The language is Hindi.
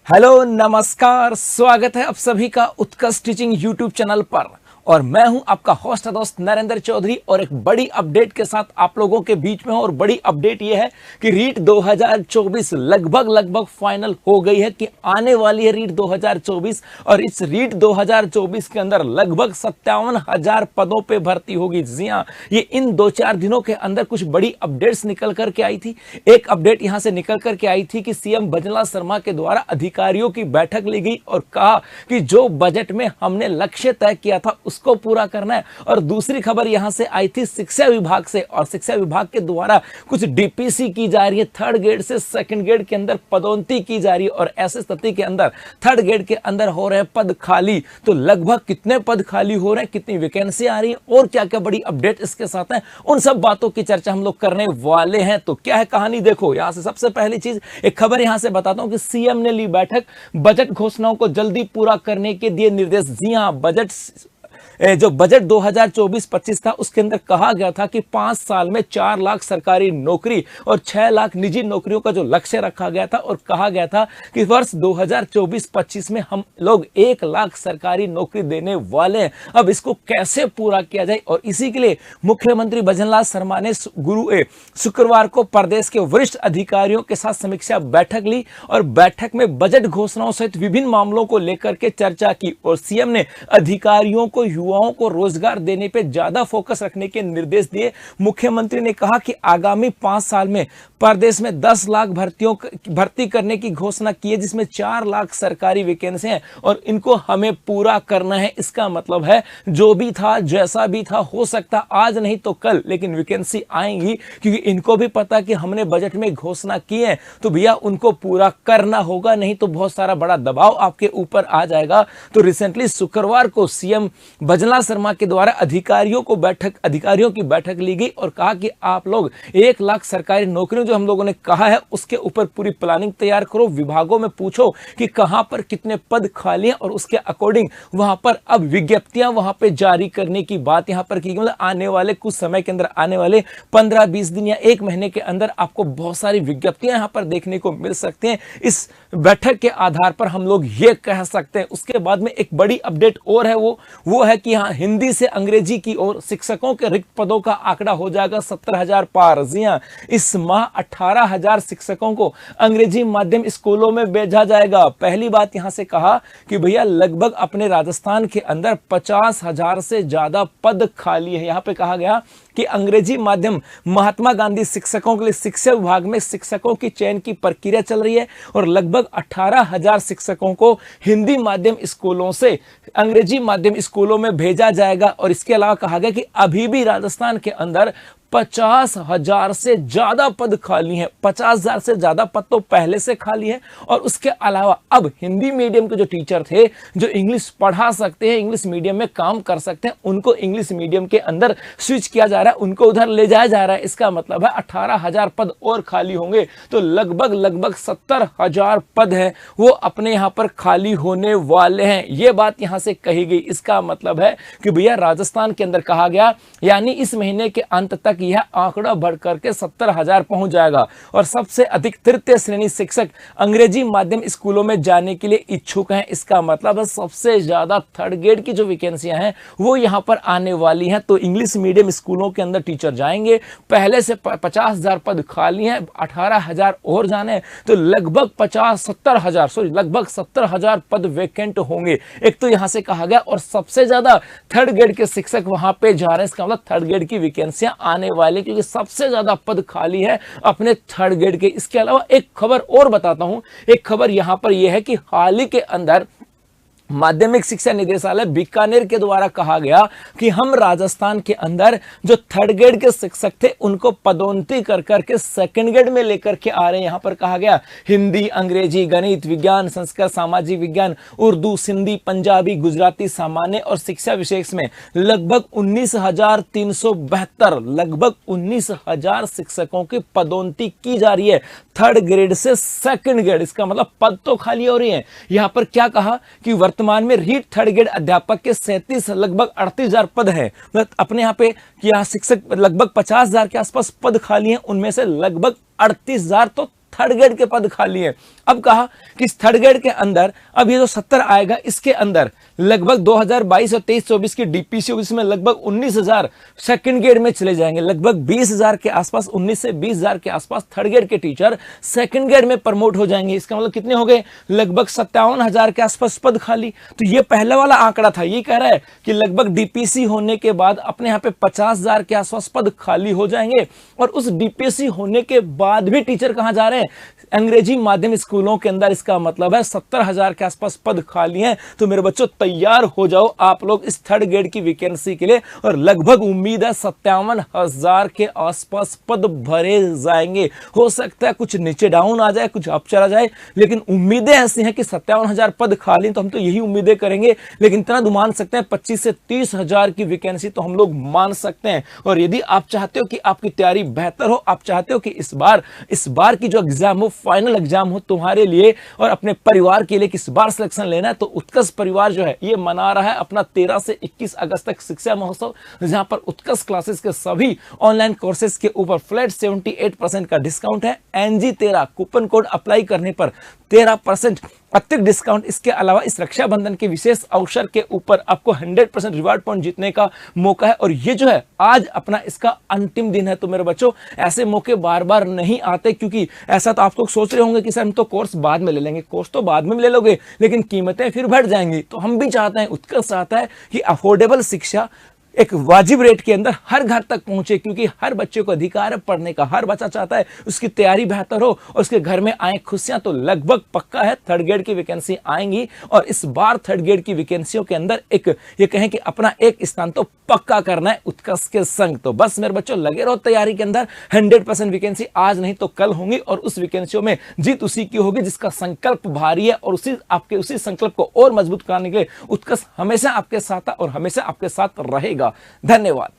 हेलो नमस्कार, स्वागत है आप सभी का उत्कर्ष टीचिंग यूट्यूब चैनल पर। और मैं हूं आपका होस्ट दोस्त नरेंद्र चौधरी और एक बड़ी अपडेट के साथ आप लोगों के बीच में हूं। और बड़ी अपडेट यह है कि रीट 2024 लगभग फाइनल हो गई है कि आने वाली है रीट 2024। और इस रीट 2024 के अंदर लगभग 57,000 पदों पे भर्ती होगी। जी हां, ये इन 2-4 दिनों के अंदर कुछ बड़ी अपडेट्स निकल करके आई थी। एक अपडेट यहां से निकल करके आई थी कि सीएम भजनलाल शर्मा के द्वारा अधिकारियों की बैठक ली गई और कहा कि जो बजट में हमने लक्ष्य तय किया था उसको पूरा करना है। और दूसरी खबर यहां से आई थी शिक्षा विभाग से, और शिक्षा विभाग के द्वारा कुछ डीपीसी की जा रही है। थर्ड ग्रेड से सेकंड ग्रेड के अंदर पदोन्नति की जा रही है और ऐसे स्थिति के अंदर थर्ड ग्रेड के अंदर हो रहे हैं पद खाली। तो लगभग कितने पद खाली हो रहे हैं, कितनी वैकेंसी आ रही है और क्या क्या बड़ी अपडेट इसके साथ है, उन सब बातों की चर्चा हम लोग करने वाले हैं। तो क्या है कहानी, देखो यहां से सबसे पहली चीज एक खबर यहां से बताता हूं कि सीएम ने ली बैठक, बजट घोषणाओं को जल्दी पूरा करने के दिए निर्देश। जी हां, जो बजट 2024-25 था उसके अंदर कहा गया था कि 5 साल में 4 लाख सरकारी नौकरी और 6 लाख निजी नौकरियों का जो लक्ष्य रखा गया था, और कहा गया था कि वर्ष 2024-25 में हम लोग 1 लाख सरकारी नौकरी देने वाले हैं। अब इसको कैसे पूरा किया जाए, और इसी के लिए मुख्यमंत्री भजनलाल शर्मा ने शुक्रवार को प्रदेश के वरिष्ठ अधिकारियों के साथ समीक्षा बैठक ली और बैठक में बजट घोषणाओं सहित विभिन्न मामलों को लेकर के चर्चा की। और सीएम ने अधिकारियों को युवाओं को रोजगार देने पे ज्यादा फोकस रखने के निर्देश दिए। मुख्यमंत्री ने कहा कि आगामी 5 साल में प्रदेश में 10 लाख भर्ती करने की घोषणा की है, जिसमें 4 लाख सरकारी वैकेंसी हैं और इनको हमें पूरा करना है। इसका मतलब है जो भी था जैसा भी था, हो सकता आज नहीं तो कल, लेकिन वैकेंसी आएंगी, क्योंकि इनको भी पता कि हमने बजट में घोषणा की है तो भैया उनको पूरा करना होगा, नहीं तो बहुत सारा बड़ा दबाव आपके ऊपर आ जाएगा। तो रिसेंटली शुक्रवार को सीएम भजनलाल शर्मा के द्वारा अधिकारियों की बैठक ली गई और कहा कि आप लोग 1 लाख सरकारी नौकरियों जो हम लोगों ने कहा है उसके ऊपर पूरी प्लानिंग तैयार करो, विभागों में पूछो कि कहां पर कितने पद खाली हैं और उसके अकॉर्डिंग वहां पर अब विज्ञप्तियां वहां पे जारी करने की बात यहां पर की। मतलब आने वाले कुछ समय के अंदर, आने वाले 15-20 दिन या 1 महीने के अंदर आपको बहुत सारी विज्ञप्तियां यहां पर देखने को मिल सकती हैं। इस बैठक के आधार पर हम लोग ये कह सकते हैं। उसके बाद में एक बड़ी अपडेट और है, वो है कि हाँ, हिंदी से अंग्रेजी की ओर शिक्षकों के रिक्त पदों का आंकड़ा हो जाएगा 70,000 पार। जी हां, इस माह 18,000 शिक्षकों को अंग्रेजी माध्यम स्कूलों में भेजा जाएगा। पहली बात यहां से कहा कि भैया लगभग अपने राजस्थान के अंदर 50,000 से ज्यादा पद खाली है। यहां पे कहा गया कि अंग्रेजी माध्यम महात्मा गांधी शिक्षकों के लिए शिक्षा विभाग में शिक्षकों की चयन की प्रक्रिया चल रही है और लगभग 18,000 शिक्षकों को हिंदी माध्यम स्कूलों से अंग्रेजी माध्यम स्कूलों में भेजा जाएगा। और इसके अलावा कहा गया कि अभी भी राजस्थान के अंदर 50,000 से ज्यादा पद खाली हैं। 50,000 से ज्यादा पद तो पहले से खाली है। और उसके अलावा अब हिंदी मीडियम के जो टीचर थे, जो इंग्लिश पढ़ा सकते हैं, इंग्लिश मीडियम में काम कर सकते हैं, उनको इंग्लिश मीडियम के अंदर स्विच किया जा रहा है, उनको उधर ले जाया जा रहा है। इसका मतलब है 18,000 पद और खाली होंगे, तो लगभग 70,000 पद है वो अपने यहां पर खाली होने वाले हैं। ये बात यहां से कही गई। इसका मतलब है कि भैया राजस्थान के अंदर कहा गया, यानी इस महीने के अंत तक यह आंकड़ा बढ़कर के 70,000 पहुंच जाएगा। और सबसे अधिक तृतीय श्रेणी शिक्षक अंग्रेजी माध्यम स्कूलों में जाने के लिए इच्छुक हैं। इसका मतलब है सबसे ज्यादा थर्ड ग्रेड की जो वैकेंसियां हैं वो यहां पर आने वाली हैं। तो इंग्लिश मीडियम स्कूलों के अंदर टीचर जाएंगे, पहले से 50,000 पद खाली हैं, 18,000 और जाने, तो लगभग 70,000 पद वैकेंट होंगे। एक तो यहां से कहा गया, और सबसे ज्यादा थर्ड ग्रेड के शिक्षक वहां पे जा रहे हैं। इसका मतलब थर्ड ग्रेड की वैकेंसियां आने वाले, क्योंकि सबसे ज्यादा पद खाली है अपने थर्ड ग्रेड के। इसके अलावा एक खबर और बताता हूं। एक खबर यहां पर यह है कि हाल ही के अंदर माध्यमिक शिक्षा निदेशालय बीकानेर के द्वारा कहा गया कि हम राजस्थान के अंदर जो थर्ड ग्रेड के शिक्षक थे उनको पदोन्नति कर करके सेकंड ग्रेड में लेकर के आ रहे हैं। यहां पर कहा गया हिंदी, अंग्रेजी, गणित, विज्ञान, संस्कृत, सामाजिक विज्ञान, उर्दू, सिंधी, पंजाबी, गुजराती, सामान्य और शिक्षा विशेष में लगभग 19,372 शिक्षकों की पदोन्नति की जा रही है थर्ड ग्रेड से सेकंड ग्रेड। इसका मतलब पद तो खाली हो रही है। यहां पर क्या कहा कि वर्तमान में रीट थर्ड ग्रेड अध्यापक के 37 लगभग 38,000 पद है। मतलब अपने यहाँ पे क्या शिक्षक लगभग 50,000 के आसपास पद खाली हैं, उनमें से लगभग 38,000 तो थर्ड ग्रेड के पद खाली हैं। अब कहा कि इस थर्ड ग्रेड के अंदर अब ये जो 70 आएगा, इसके अंदर लगभग 2022 और 23-24 की डीपीसी होगी, इसमें लगभग 19,000 सेकंड ग्रेड में चले जाएंगे। लगभग 20,000 के आसपास, 19 से 20,000 के आसपास थर्ड ग्रेड के टीचर सेकंड ग्रेड में प्रमोट हो जाएंगे। इसका मतलब कितने हो गए? लगभग 57,000 के आसपास पद खाली। तो ये पहला वाला आंकड़ा था, ये कह रहा है कि लगभग डीपीसी होने के बाद अपने यहाँ पे 50,000 के आसपास पद खाली हो जाएंगे। और उस डीपीसी होने के बाद भी टीचर कहां जा रहे हैं? अंग्रेजी माध्यम स्कूलों के अंदर। इसका मतलब है 70,000 के आसपास पद खाली हैं। तो मेरे बच्चों तैयार हो जाओ आप लोग इस थर्ड ग्रेड की वैकेंसी के लिए, और लगभग उम्मीद है 57,000 के आसपास पद भरे जाएंगे। हो सकता है कुछ नीचे डाउन आ जाए, कुछ अप चला जाए, लेकिन उम्मीदें ऐसी हैं कि 57,000 पद खाली, तो हम तो यही उम्मीदें करेंगे। लेकिन इतना तो मान सकते हैं 25 से 30,000 की वैकेंसी तो हम लोग मान सकते हैं। और यदि आप चाहते हो कि आपकी तैयारी बेहतर हो, आप चाहते हो कि इस बार की जो एग्जाम हो, फाइनल एग्जाम हो तुम्हारे लिए और अपने परिवार के लिए, किस बार सिलेक्शन लेना है, तो उत्कर्ष परिवार जो है ये मना रहा है अपना 13 से 21 अगस्त तक शिक्षा महोत्सव, जहां पर उत्कर्ष क्लासेस के सभी ऑनलाइन कोर्सेज के ऊपर फ्लैट 78% का डिस्काउंट है। NG13 कूपन कोड अप्लाई करने पर 13% अतिरिक्त डिस्काउंट। इसके अलावा इस रक्षाबंधन के विशेष अवसर के ऊपर आपको 100% रिवार्ड पॉइंट जीतने का मौका है। और ये जो है आज अपना इसका अंतिम दिन है। तो मेरे बच्चों ऐसे मौके बार बार नहीं आते, क्योंकि ऐसा तो आप लोग सोच रहे होंगे कि सर हम तो कोर्स बाद में ले लेंगे। कोर्स तो बाद में ले लोगे, लेकिन कीमतें फिर बढ़ जाएंगी। तो हम भी चाहते हैं, उत्कर्ष चाहता है कि अफोर्डेबल शिक्षा एक वाजिब रेट के अंदर हर घर तक पहुंचे, क्योंकि हर बच्चे को अधिकार है पढ़ने का। हर बच्चा चाहता है उसकी तैयारी बेहतर हो और उसके घर में आए खुशियां। तो लगभग पक्का है थर्ड ग्रेड की वैकेंसी आएंगी, और इस बार थर्ड ग्रेड की वैकेंसियों के अंदर एक ये कहें कि अपना एक स्थान तो पक्का करना है उत्कर्ष के संग। तो बस मेरे बच्चों लगे रहो तैयारी के अंदर। 100% वैकेंसी आज नहीं तो कल होंगी, और उस वैकेंसियों में जीत उसी की होगी जिसका संकल्प भारी है। और उसी संकल्प को और मजबूत करने के लिए उत्कर्ष हमेशा आपके साथ है और हमेशा आपके साथ रहेगा। धन्यवाद।